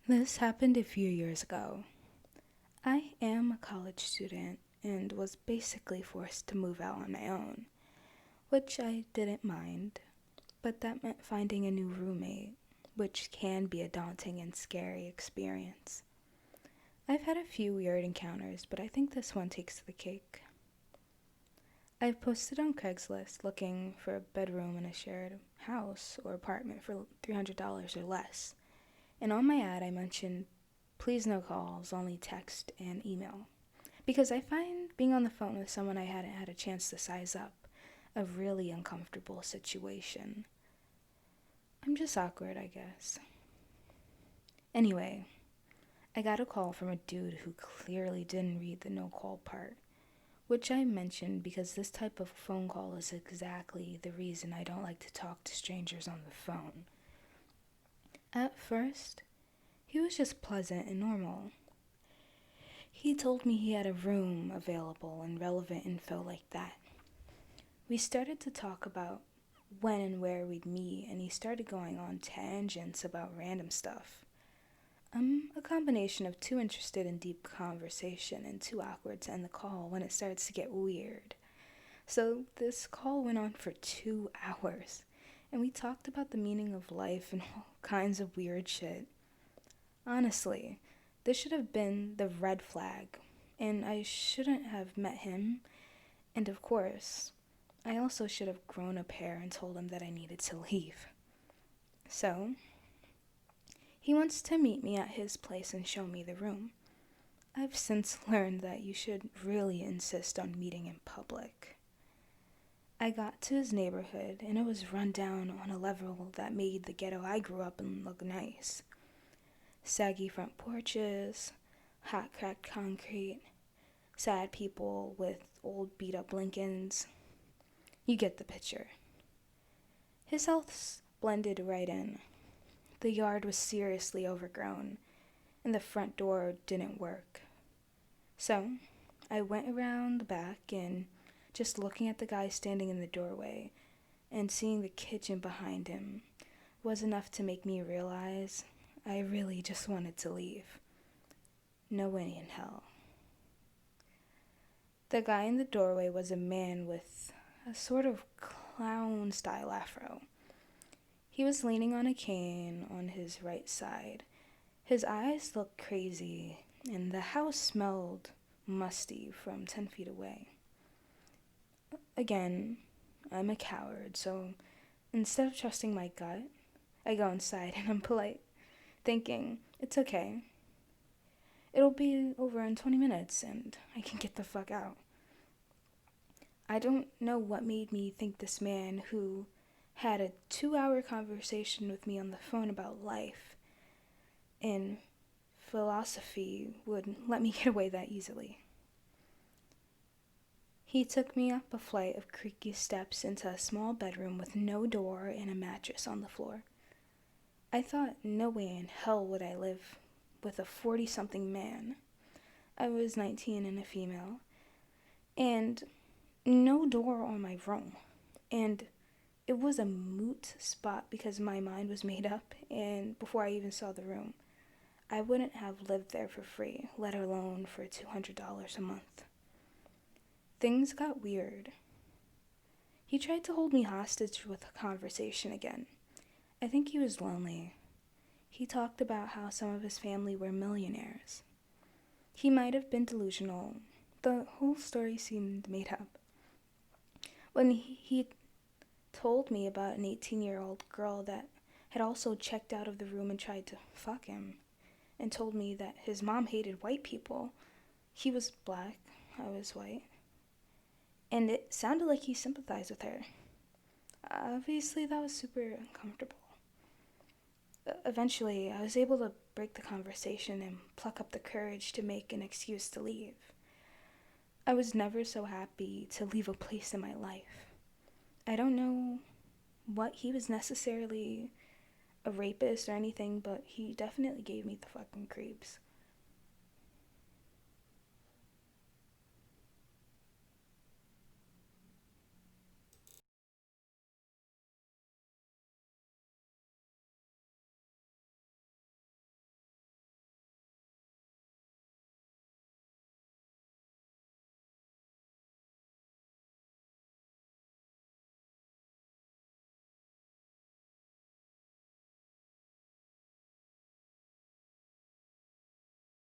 This happened a few years ago. I am a college student and was basically forced to move out on my own, which I didn't mind, but that meant finding a new roommate, which can be a daunting and scary experience. I've had a few weird encounters, but I think this one takes the cake. I've posted on Craigslist looking for a bedroom in a shared house or apartment for $300 or less, and on my ad I mentioned please no calls, only text and email. Because I find being on the phone with someone I hadn't had a chance to size up a really uncomfortable situation. I'm just awkward, I guess. Anyway, I got a call from a dude who clearly didn't read the no call part, which I mentioned because this type of phone call is exactly the reason I don't like to talk to strangers on the phone. At first, he was just pleasant and normal. He told me he had a room available and relevant info like that. We started to talk about when and where we'd meet, and he started going on tangents about random stuff. I'm a combination of too interested in deep conversation and too awkward to end the call when it starts to get weird. So this call went on for 2 hours, and we talked about the meaning of life and all kinds of weird shit. Honestly, this should have been the red flag, and I shouldn't have met him. And of course, I also should have grown a pair and told him that I needed to leave. So, he wants to meet me at his place and show me the room. I've since learned that you should really insist on meeting in public. I got to his neighborhood, and it was run down on a level that made the ghetto I grew up in look nice. Saggy front porches, hot cracked concrete, sad people with old beat up Lincolns. You get the picture. His house blended right in. The yard was seriously overgrown, and the front door didn't work. So, I went around the back and just looking at the guy standing in the doorway and seeing the kitchen behind him was enough to make me realize I really just wanted to leave. No way in hell. The guy in the doorway was a man with a sort of clown-style afro. He was leaning on a cane on his right side. His eyes looked crazy, and the house smelled musty from 10 feet away. Again, I'm a coward, so instead of trusting my gut, I go inside and I'm polite, thinking, it's okay. It'll be over in 20 minutes and I can get the fuck out. I don't know what made me think this man who had a 2-hour conversation with me on the phone about life and philosophy would let me get away that easily. He took me up a flight of creaky steps into a small bedroom with no door and a mattress on the floor. I thought no way in hell would I live with a 40-something man. I was 19 and a female, and no door on my room. And it was a moot spot because my mind was made up, and before I even saw the room, I wouldn't have lived there for free, let alone for $200 a month. Things got weird. He tried to hold me hostage with a conversation again. I think he was lonely. He talked about how some of his family were millionaires. He might have been delusional. The whole story seemed made up. When he told me about an 18-year-old girl that had also checked out of the room and tried to fuck him, and told me that his mom hated white people. He was black, I was white, and it sounded like he sympathized with her. Obviously, that was super uncomfortable. Eventually, I was able to break the conversation and pluck up the courage to make an excuse to leave. I was never so happy to leave a place in my life. I don't know what he was necessarily a rapist or anything, but he definitely gave me the fucking creeps.